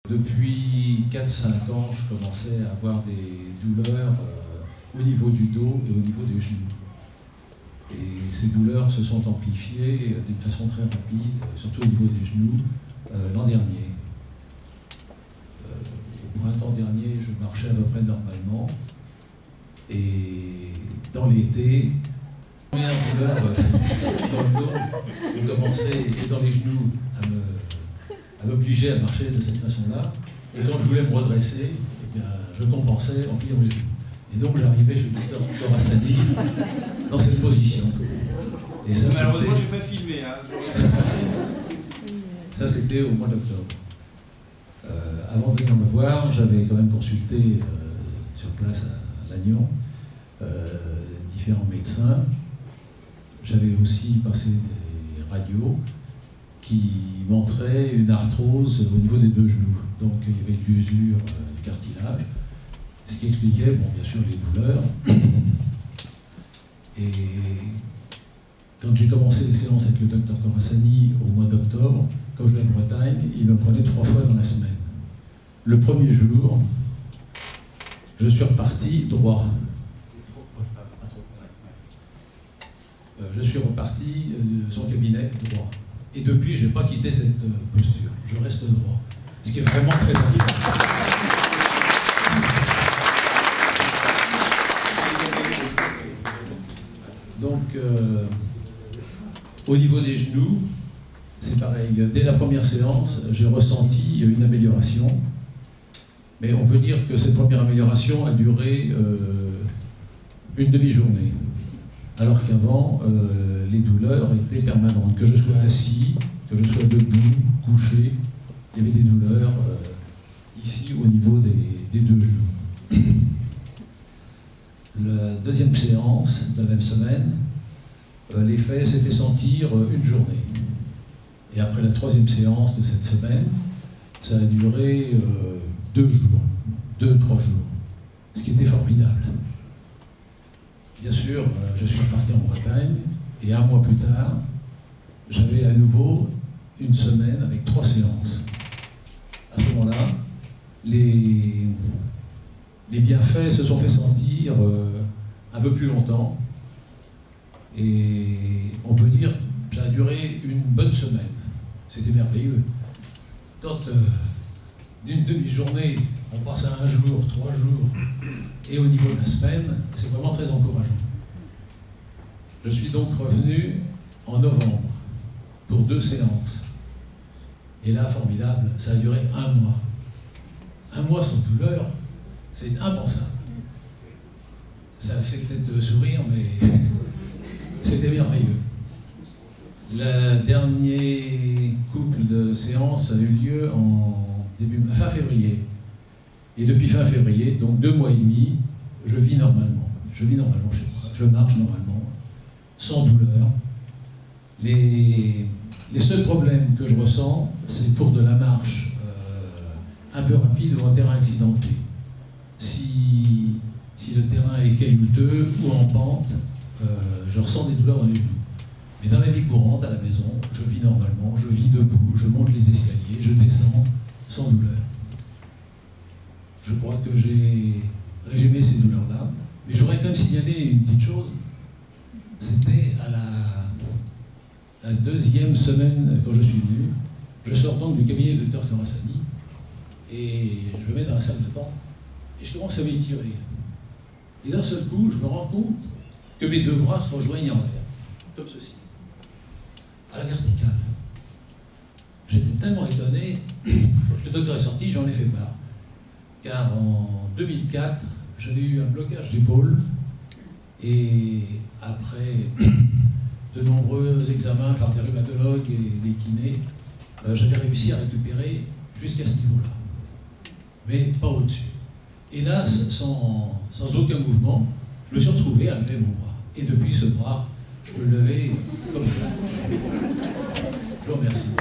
Depuis 4-5 ans, je commençais à avoir des douleurs au niveau du dos et au niveau des genoux. Et ces douleurs se sont amplifiées d'une façon très rapide, surtout au niveau des genoux, l'an dernier. Au printemps dernier, je marchais à peu près normalement. Et dans l'été, la première douleur dans le dos, ont commencé, et dans les genoux, à m'obliger à marcher de cette façon-là. Et quand je voulais me redresser, eh bien, je compensais en pliant les genoux. Et donc j'arrivais chez le docteur Khorassani dans cette position. Et ça, malheureusement, j'ai pas filmé. Hein. Ça, c'était au mois d'octobre. Avant de venir me voir, j'avais quand même consulté sur place à Lannion différents médecins. J'avais aussi passé des radios qui montraient une arthrose au niveau des deux genoux. Donc il y avait de l'usure du cartilage, ce qui expliquait, bon, bien sûr, les douleurs. Et quand j'ai commencé les séances avec le docteur Khorassani au mois d'octobre, comme je vais en Bretagne, il me prenait 3 fois dans la semaine. Le premier jour, je suis reparti droit. Je suis reparti de son cabinet droit. Et depuis, je n'ai pas quitté cette posture. Je reste droit. Ce qui est vraiment très important. Donc, au niveau des genoux, c'est pareil. Dès la première séance, j'ai ressenti une amélioration. Mais on peut dire que cette première amélioration a duré une demi-journée. Alors qu'avant, les douleurs étaient permanentes. Que je sois assis, que je sois debout, couché, il y avait des douleurs ici au niveau des deux genoux. La deuxième séance de la même semaine, l'effet s'était sentir une journée. Et après la troisième séance de cette semaine, ça a duré 2 jours, 2-3 jours, ce qui était formidable. Bien sûr, je suis reparti en Bretagne, et 1 mois plus tard, j'avais à nouveau une semaine avec 3 séances. À ce moment-là, les bienfaits se sont fait sentir un peu plus longtemps, et on peut dire que ça a duré une bonne semaine. C'était merveilleux. Quand d'une demi-journée, on passe à 1 jour, 3 jours, et au niveau de la semaine, c'est vraiment très encourageant. Je suis donc revenu en novembre pour 2 séances. Et là, formidable, ça a duré 1 mois. 1 mois sans douleur, c'est impensable. Ça fait peut-être sourire, mais c'était merveilleux. Le dernier couple de séances a eu lieu fin février. Et depuis fin février, donc 2 mois et demi, je vis normalement. Je vis normalement chez moi. Je marche normalement, sans douleur. Les seuls problèmes que je ressens, c'est pour de la marche un peu rapide ou en terrain accidenté. Si le terrain est caillouteux ou en pente, je ressens des douleurs dans les genoux. Mais dans la vie courante, à la maison, je vis normalement, je vis debout, je monte les escaliers, je descends sans douleur. Je crois que j'ai résumé ces douleurs-là. Mais j'aurais quand même signalé une petite chose. C'était à la 2e semaine, quand je suis venu, je sors donc du cabinet du docteur Khorassani, et je me mets dans la salle d'attente, et je commence à m'étirer. Et d'un seul coup, je me rends compte que mes 2 bras se rejoignent en l'air, comme ceci, à la verticale. J'étais tellement étonné, le docteur est sorti, j'en ai fait part. Car en 2004, j'avais eu un blocage d'épaule, et après de nombreux examens par des rhumatologues et des kinés, j'avais réussi à récupérer jusqu'à ce niveau-là, mais pas au-dessus. Hélas, sans aucun mouvement, je me suis retrouvé à lever mon bras. Et depuis ce bras, je peux le lever comme je veux. Je vous remercie.